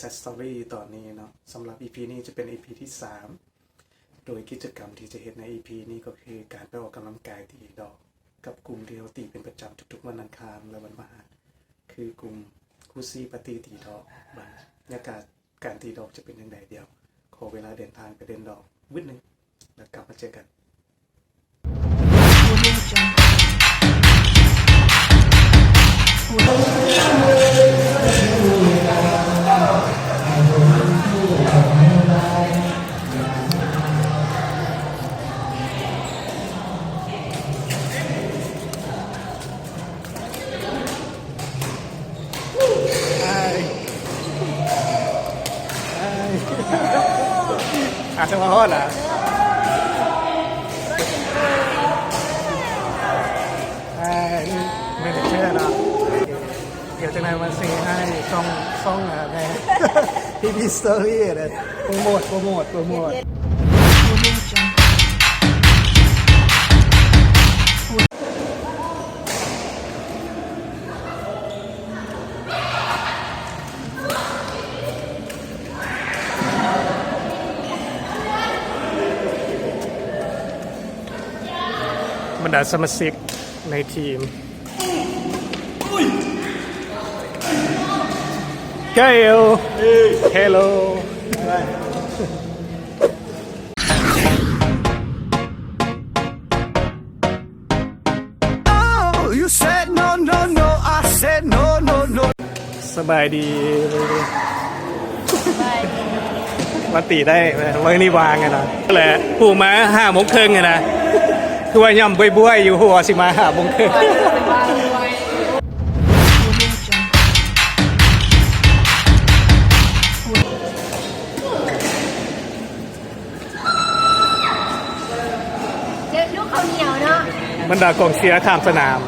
Sad Story ตอนนี้เนาะสำหรับ EP นี้จะเป็น EP ที่ 3โดยกิจกรรมที่จะเห็นใน EP นี้ก็คือการไปออกกำลังกายตีดอกกับกลุ่มที่เราตีเป็นประจำทุกๆวันอังคารและวันพฤหัสคือกลุ่มคูซี่ปาร์ตี้ตีดอกบรรยากาศการตีดอกจะเป็นยังไงเดียวขอเวลาเดินทางไปเดินดอกวิดนึงแล้วกลับมาเจอกันอาจจะมาฮอดอ่ะไม่ได้เชื่อนะเดี๋ยวจะนายมาซีให้ช่องแม่พี่สตอรี่เลยโปรโมทบรรดาสมาชิกในทีมเกลเฮลโลสบายดีมาตีได้วันนี้วางไงนะแหละผู้มา5:30ไงนะคือว่าย่ำบ้วยๆอยู่หัวสิมา5:30บรรดากองเชียร์ข้ามสนาม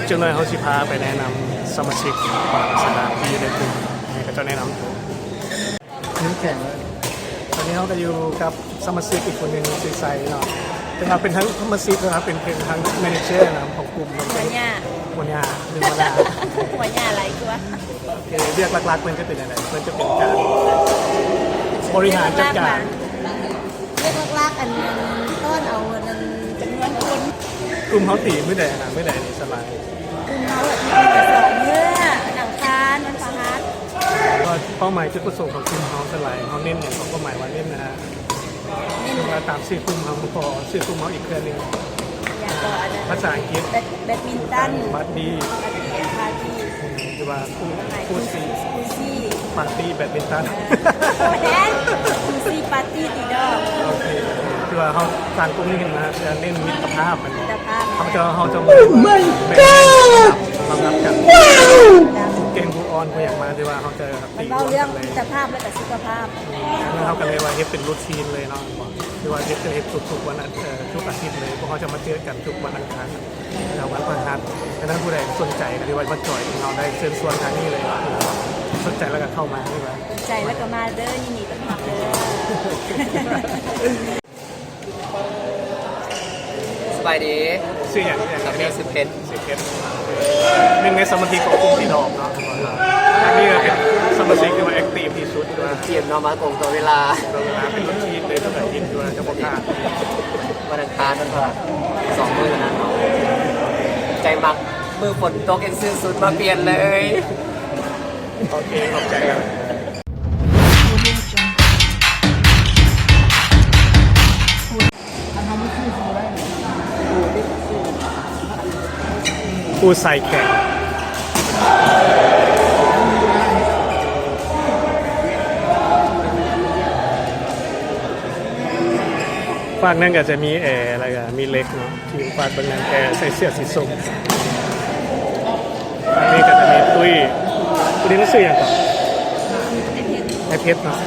เจ้าหน้าที่เขาสิพาไปแนะนำสมาชิกของสถานที่ในกลุ่มให้เขาจะแนะนำตัวนิ้วแข็งตอนนี้เขาจะอยู่กับสมาชิกอีกคนหนึ่งซีไซเนาะเป็นเราเป็นทั้งสมาชิกนะครับเป็นทั้งแมเนเจอร์นะของกลุ่มหัวหน้าหรือหัวหน้าอะไรกว่าเรียกหลักๆมันจะเป็นอะไรมันจะเป็นการบริหารจัดการเรียกหลักๆอันต้นเอาอันจำนวนคนกลุ่มเขาตีไม่ได้นี่สบายกลุ่มเขาแบบมีกระสอบเนื้อหนังคานมันฟ้าฮัทก็เป้าหมายจุดประสงค์ของกลุ่มเขาสลายเขาเน้นอย่างของเป้าหมายว่าเน้นนะฮะเราตามชื่อกลุ่มเขาพอชื่อกลุ่มเขาอีกเครื่องนึงภาษาอังกฤษแบดมินตันบัดดี้ปาร์ตี้คือว่าคูซี่ปาร์ตี้แบดมินตันคูซี่ปาร์ตี้ตีดอกโอเคคือว่าเขาสร้างกลุ่มนี้ขึ้นมาจะเน้นมิตรภาพกันเขาจะมารับกันเก่งผู้อ่อนผู้อยากมาที่ว่าเขาจะตีเรื่องมิตรภาพและสุขภาพแล้วเขาก็เลยว่าเฮ็ดเป็นรูทีนเลยเนาะคือว่าเฮ็ดจะเฮ็ดทุกวันทุกอาทิตย์เลยเพราะเขาจะมาเจอกันทุกวันอังคารแล้ววันพฤหัสฉะนั้นผู้ใดสนใจก็ที่ว่ามาจอยเราได้เชิญชวนทางนี้เลยสนใจแล้วก็เข้ามาดีกว่าสนใจแล้วก็มาเด้อยินดีต้อนรับเด้อ บายดี ชื่ออย่างนี้ สำเนียง10เพชร 10 เพชรหนึ่งในสมาชิกของกลุ่มที่ดอกเนาะอันนี้ก็เป็นสมาชิกที่ว่าแอคทีฟที่สุดด้วย เกียมเนาะมาตรงตัวเวลา เป็นรุ่นทีมเลยตั้งแต่ยินด้วยจะบอกว่า วันอังคารนั่นก็2 มื้อนั้นเนาะใจมักมือฝนตกยังซื้อสุดมาเปลี่ยนเลย โอเคขอบใจครับผู้ใส่แข่งฝากนั่นก็จะมีแอร์อะไรกันมีเล็กเนาะทีมฝากบางนั้นแอร์ใส่เสื้อสีส้มฝากนี้ก็จะมีตุ้ยตุ้ยรู้สึกอย่างก่อนไอเพชรเนาะ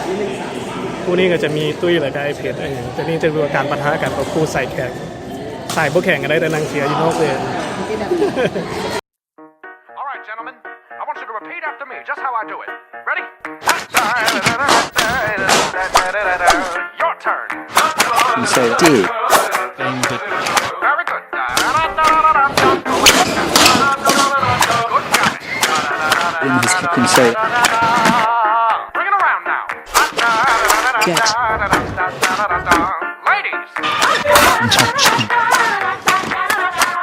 คู่นี้ก็จะมีตุ้ยแล้วก็ไอเพชรอะไรอย่างแต่นี่จะดูการปะทะกันกับคู่ใส่แข่งใส่พวกแข่งกันได้แต่นางเชียร์อยู่นอกเลย All right, gentlemen, I want you to repeat after me, just how I do it. Ready? Your turn. So deep. Very good. And so Bring it around now. Get. Ladies.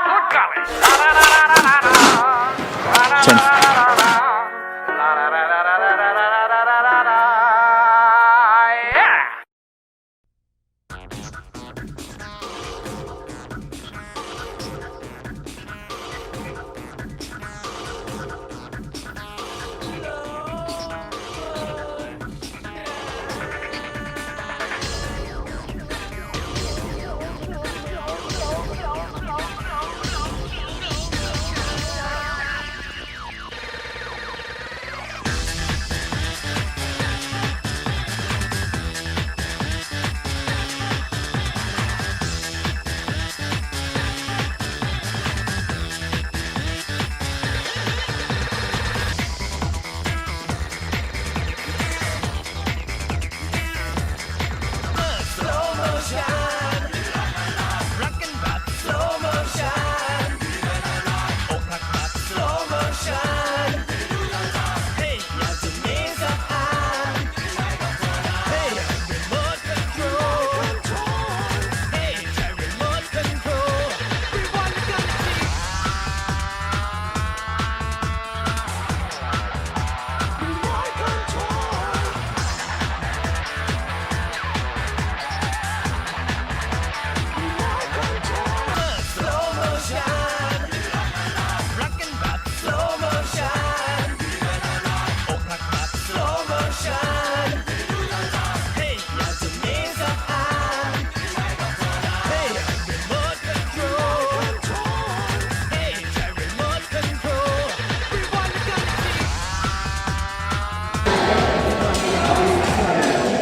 Good golly. 10. Yeah.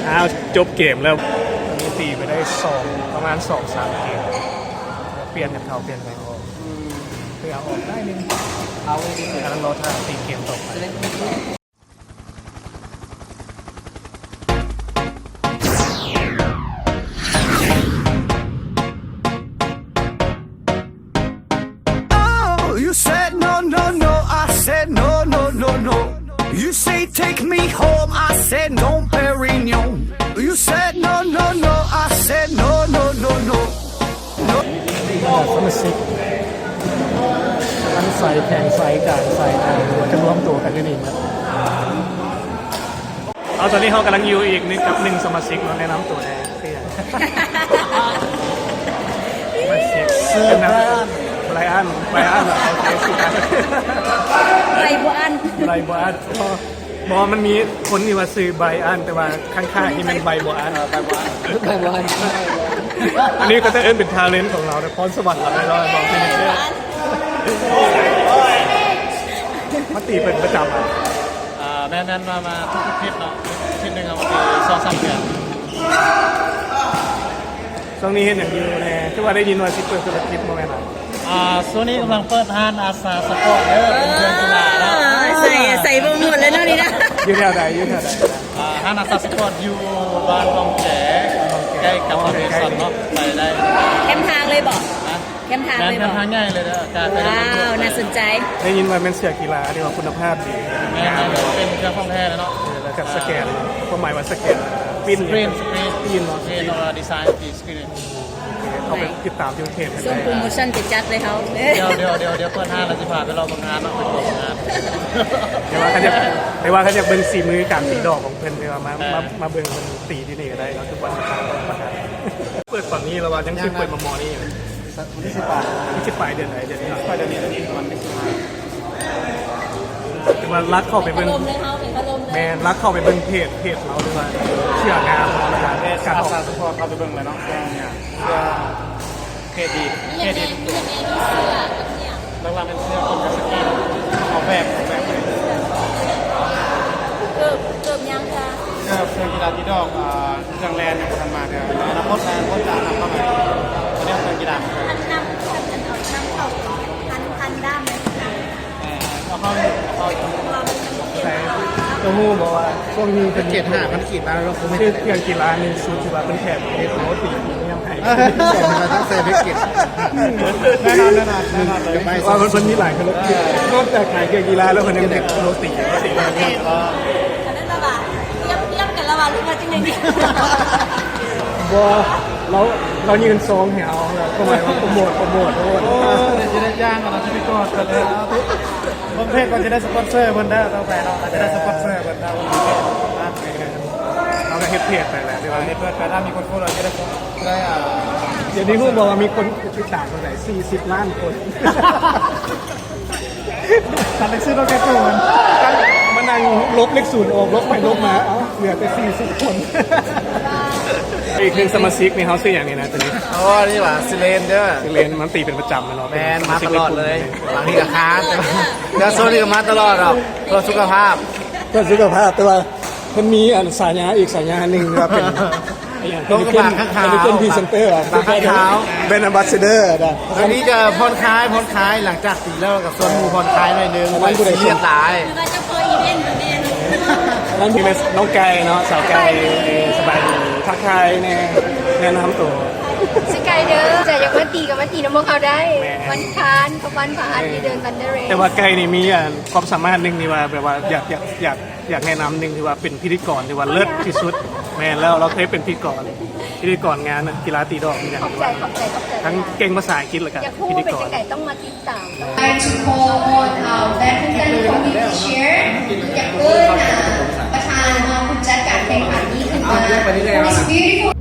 อ้าวจบเกมแล้วมีตีไปได้ประมาณ 2-3 เกมเปลี่ยนกันเขาเปลี่ยนกันออกเพื่อเอาออกได้นึง เอาดี กำลังรอท่าตีเกมต่อไป Oh, you said no, no, no. I said no, no, no, no. You say take me home. I said no, Perignon. You said no, no, no. I said no, no, no, no. สมาชิกทั้งไฟแข่งไฟกลางไฟจะรวมตัวกันกันเองครับเอาตอนนี้เขากำลังอยู่อีกนึงกับ1 สมาชิกเราแนะนำตัวแน่เพื่อนสมาชิกเป็นนะไบรอันโอเคสุดท้าย ไรบ่อัน ไบรอันบอมันมีคนที่ว่าซื้อไบรอันแต่ว่าข้างๆนี่มันไบรอัน ๆไปวัน อันนี้ก็จะเป็นทาเลนต์ของเราแต่พรสวรรค์เราได้ร้อยบอกที่นี่เชื่อมาตีเป็นประจำ แน่นๆมาทุกๆทิศเนาะทิศหนึ่งครับบางที2-3 เดือน ช่วงนี้เห็นอย่างอยู่แน่ที่ว่าได้ยินว่าซิเปิดธุรกิจโมเมนต์อ่ะ ส่วนนี้กำลังเปิดห้านอาสาสปอร์ตเด้อเป็นเพื่อนกีฬาแล้ว ใส่โปรโมทเลยเนาะนี่นะ ยืนแถวใด ห้านอาสาสปอร์ตอยู่บ้านบางแจใกล้กับบริษัทเนาะไปได้ แคมทางเลยบอก นะ แคมทาง งาน เลย แค บ ม อก ทางง่ายเลยนะการไป ว้าวน่าสนใจ ได้ยินว่าเป็นเสื้อกีฬาที่ว่าคุณภาพดี แม่เป็นเครื่องของแท้แล้วเนาะ แล้วก็สแกนความหมายว่าสแกนปิ้น สกรีน ปิ้นเนาะ สกรีนเราดีไซน์ดีสกรีน เขาไปติดตามที่เพจ ส่งโปรโมชั่นไปจัดเลยเขา เดี๋ยวเปิดห้างเราจะพาไปลองงานเนาะไปลองงาน แต่ว่าเขาอยากเบิ่งสีมือการตีดอกของเพิ่นแต่ว่ามาเบิ่งมันตีที่นี่ก็ได้เนาะทุกวันอังคารประกาศเปิดฝั่งนี้แล้วว่ายังคือเปิดมามอนี่อยู่28เดือนไหนเดือนนี้ปลายเดือนนี้ประมาณแต่ว่ารักเข้าไป พัด เบิ่ง ลมเลยเขาเป็นพัดลมเลย แม่รักเข้าไปเบิ่งเพจเราด้วยว่าเชื่องามแล้วก็การออก สปอร์ตเข้าไปเบิ่งเลยเนาะเนี่ยเพจดี นี่ยังไงนี่เสื้อกับเนี่ย หลังๆเป็นเสื้อคนกับสกรีนของแบบเลย เกือบยังค่ะ เครื่องกีฬาที่ดอกเครื่องแลนด์ยังทันมาเถอะอนาคตจะนำเข้ามาเรื่องเครื่องกีฬา พันน้ำเข้าพันด้ามเลย เอาเข้า ตัวมูบอกว่าช่วงนี้เป็น 7,500 ขีดมาแล้วผมไม่ ชื่อเครื่องกีฬา1ชุดที่ว่าเป็นแถบเอสโรตียังไง ต้องเซฟให้กินแน่นอนเลย ว่ามันมีหลายคนนอกจากขายเครื่องกีฬาแล้วคนยังเด็กโรตีเนี่ย อันนั้นระบาดเทียบกันระบาดหรือว่าจริงๆเนี่ย บัวเรายืนซองแถวแล้วก็หมายว่าโปรโมท โอ้เดี๋ยวจะได้จ้างกันเราจะไปกอดกันเลยบางเพจก็จะได้สปอนเซอร์คนได้ต่อไปเราจะได้สปอนเซอร์คนได้ เราก็เฮ็ดเพจไปแล้วที่ว่า เพื่อนถ้ามีคนพูดเราจะได้ เดี๋ยวนี้พูดบอกว่ามีคนติดตามเท่าไหร่40 ล้านคน ตัดเล็กซื้อรถแก๊สตัวมัน มานั่งลบเลข0ออกลบไปลบมาเอ้าเหลือแต่40 คนอีกหนึ่งสมาชิกในเฮาส์อย่างนี้นะตัวนี้ อ๋อนี่หว่าซิเลนเด้อ คือเลนมันตีเป็นประจำนะเนาะ แมนมาตลอดเลยบางทีก็ค้านแต่ว่าเดี๋ยวโซนนี้ก็มาตลอดหรอกเพื่อสุขภาพ เพื่อสุขภาพแต่ว่ามันมีสายยาอีกสายยาหนึ่งว่าเป็น ต้องกระบะข้างขาว เป็นพรีเซนเตอร์ บางข้างขาว เป็นอัมบาสเดอร์นะ อันนี้จะผ่อนคลายหลังจากตีแล้วกับโซนหมูผ่อนคลายหน่อยนึงไว้ซีเรียสหลาย คือว่าจะเปิดอีเวนต์แบบนี้ นั่นคือน้องไก่เนาะสาวไก่สบายดีทักทายแนะนำตัว สกายเด้อจะอยากมาตีกับมาตีน้ำมันเขาได้ วันคานกับวันพาอันที่เดินบันเดอร์เรย์ แต่ว่าไก่นี่มีความสามารถหนึ่งที่ว่าแบบว่าอยากแนะนำหนึ่งที่ว่าเป็นพิธีกรที่ว่าเลิศที่สุดแม่นแล้วเราเคยเป็นพิธีกรงานกีฬาตีดอกนี่นะ ขอบใจ ทั้งเก่งภาษาอังกฤษเลยกัน อยากพูด พิธี เป็น กร จังไก่ต้องมาติดตาม to call on our badminton community chair อยากเอิ้นประธานคุณจัดการแข่งขันนี้ขึ้นมา This beautiful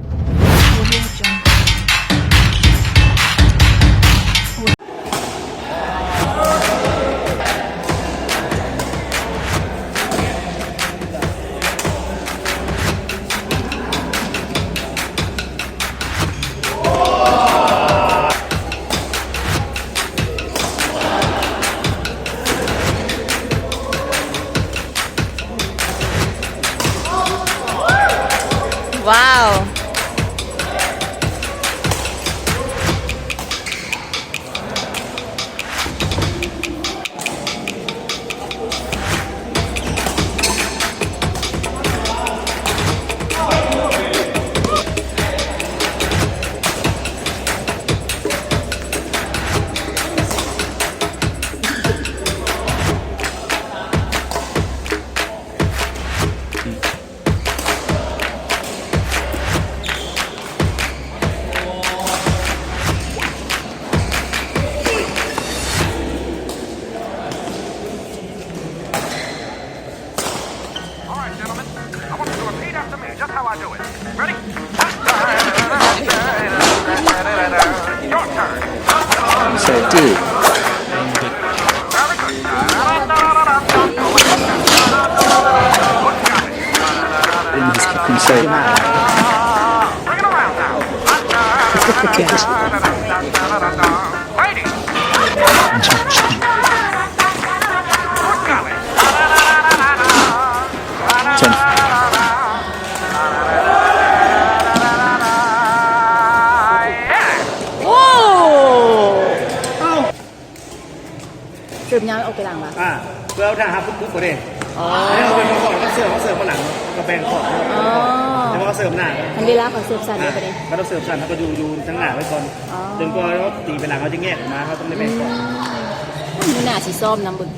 ว้าวเกือบยังออกไปหลังมา เพื่อเอาทางหาปุ๊บๆประเด็นอ๋อนี่เราเป็นของก็เสือมาหลังกระแบงของ อ๋อ แต่ว่าเขาเสิร์ฟหน้า มันเวลาเขาเสิร์ฟสันเดียวไปเลย เขาต้องเสิร์ฟสั่นเขาก็อยู่ทั้งหน้าไว้ก่อน อ๋อ จนกว่าเขาตีไปหลังเขาจะแยกออกมาเขาต้องได้แบ่งก่อน มีหน้าสีส้มน้ำบึง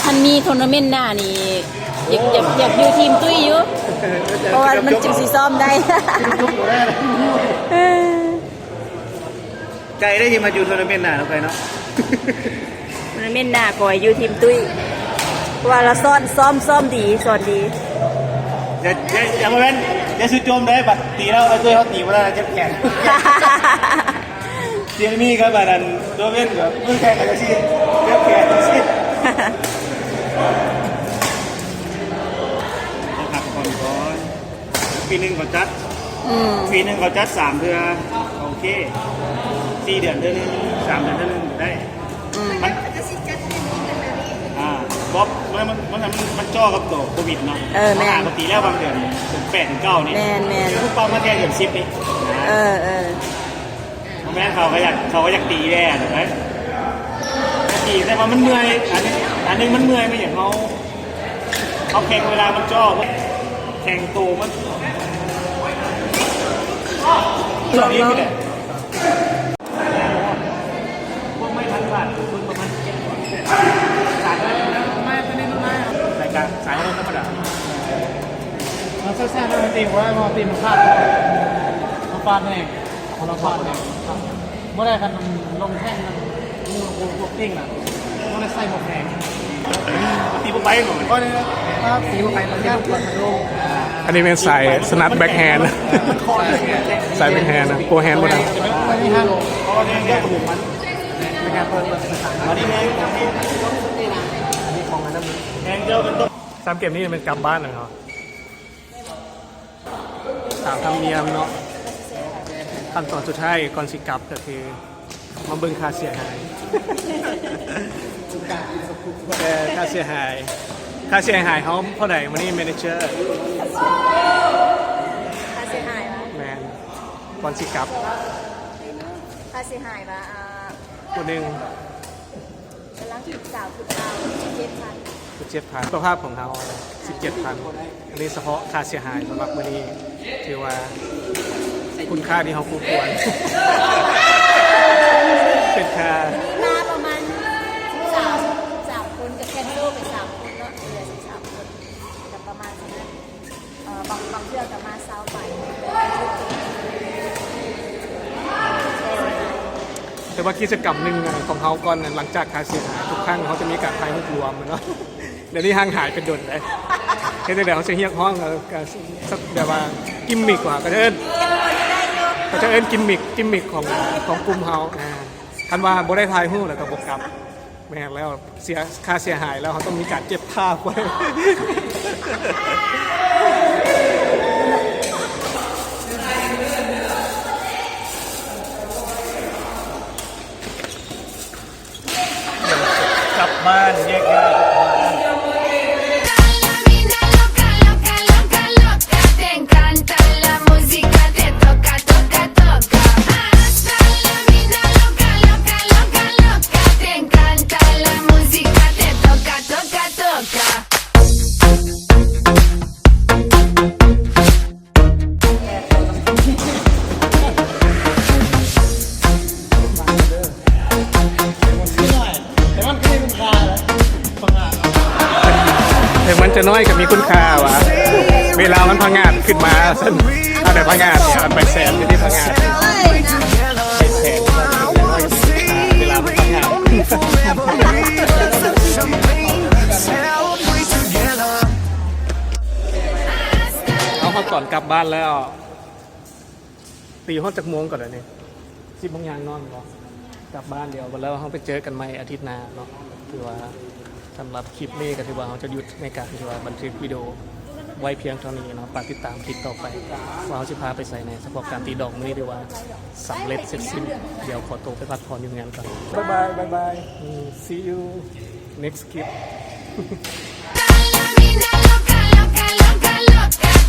คันมีทัวร์นาเมนต์หน้านี่อยากอยู่ทีมตุ้ยอยู่เพราะว่ามันจึงสีส้มได้ ไกลได้ที่มาอยู่ทัวร์นาเมนต์หน้าเราไปเนาะ ทัวร์นาเมนต์หน้าก่อยอยู่ทีมตุ้ยเพราะว่าเราซ้อมดีสอนดี อย่ามาเว้นอย่าสุดโจมได้บัดตีแล้วเอาตัวเขาตีมาแล้วเจ็บแขนเจียมี่ครับบัดนั้นโดนเว้นกับมือแขนกับชีเจ็บแขนชีต้องหักก่อนปีหนึ่งเขาจัดปีหนึ่งเขาจัด3 เดือนโอเค4 เดือนเดือนนึง3 เดือนเดือนนึงได้มันบ๊อบมันจ่อกับตัวโควิดเนาะปกติแล้วบางเดือนถึง8 ถึง 9นี่ทุกป้อมมาแค่เดือน10นี่แม่เขาก็อยากตีแน่ถูกไหมตีแต่ว่ามันเมื่อยอันนึงมันเมื่อยไม่อย่างเขาแข่งเวลามันจ่อแข่งโตมันเราเรียกกันเลยพวกไม่ทันบาทคุณประมาณสายไม่ตัวนี้ไม่รายการสายธรรมดาเราแซ่บๆเราตีว่าพอตีมันพลาดเราฟาดแน่เราฟาดแน่เมื่อไรกันลงแท่งมันมือพวกติ้งอ่ะเมื่อไรใส่หมวกแดงตีพวกไปหน่อยก็เนี่ยตีพวกไปมันยากกว่ามันลง อันนี้เป็นสายสนับแบ็คแฮนด์สายแบ็คแฮนด์นะโกแฮนด์บ่ได้ ที่ห้าโลเพราะว่าเนี่ยแค่กระบุกมันในการเปิดสถานวันนี้แม่นี่ของอันนั้นแองเจิลเป็นต้น 3 เกมนี้เป็นกลับบ้านเลยเนาะตามธรรมเนียมเนาะขั้นตอนสุดท้ายก่อนสิกลับก็คือมาเบิ่งค่าเสียหายค่าเสียหายเขาเท่าไหร่วันนี้เมเนเจอร์ ค่าเสียหายวะ แมนก่อนสิกลับ ค่าเสียหายวะคนหนึ่ง กำลังติดสาวคือเรา17,000ตัวภาพของเขา17,000อันนี้เฉพาะค่าเสียหายสำหรับวันนี้ถือว่าคุณค่าที่เขาคู่ควร เป็นค่ามาประมาณ13คนกับแคนโดไป3 คนเนาะเหลือ13 คนกับประมาณนั้นบางเทื่อกับมาเซาไปแต่ว่ากิจกรรมหนึ่งของเขาก่อนหลังจากค่าเสียหายทุกครั้งเขาจะมีการถ่ายรูปรวมเนาะเดี๋ยวนี้ห่างหายเป็นดนเลยเดี๋ยวเขาจะเรียกห้องแบบว่ากิมมิกกว่าก็จะเอิ้นกิมมิกของกลุ่มเขาคันว่าบ่ได้ถ่ายรูปแล้วก็บ่กลับแม่แล้วเสียค่าเสียหายแล้วเขาต้องมีการเก็บภาพไว้กลับบ้านแยกย้ายถึงมันจะน้อยกับมีคุณค่าวะเวลามันพังงาดขึ้นมาซึ่งเอาแต่พังงาดเนี่ยไปแสนอยู่ที่พังงาดไปแสนเวลามันพังงาดเอาเขาก่อนกลับบ้านแล้วตีห้องจากโมงก่อนเลยนี่10 โมงนอนก่อนกลับบ้านเดียวแล้วเขาไปเจอกันใหม่อาทิตย์หน้าเนาะคือว่าสำหรับคลิปนี้ก็ถือว่าเราจะหยุดในการที่ว่าบันทึกวิดีโอไว้เพียงเท่านี้เนาะฝากติดตามคลิปต่อไปว่าเราจะพาไปใส่ในสำหรับการตีดอกมือดีว่าสำเร็จเสร็จสิ้นเดี๋ยวขอตัวไปพักผ่อนอยู่งานก่อนบาย see you next clip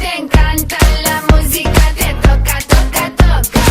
Te encanta la música, te toca, toca, toca.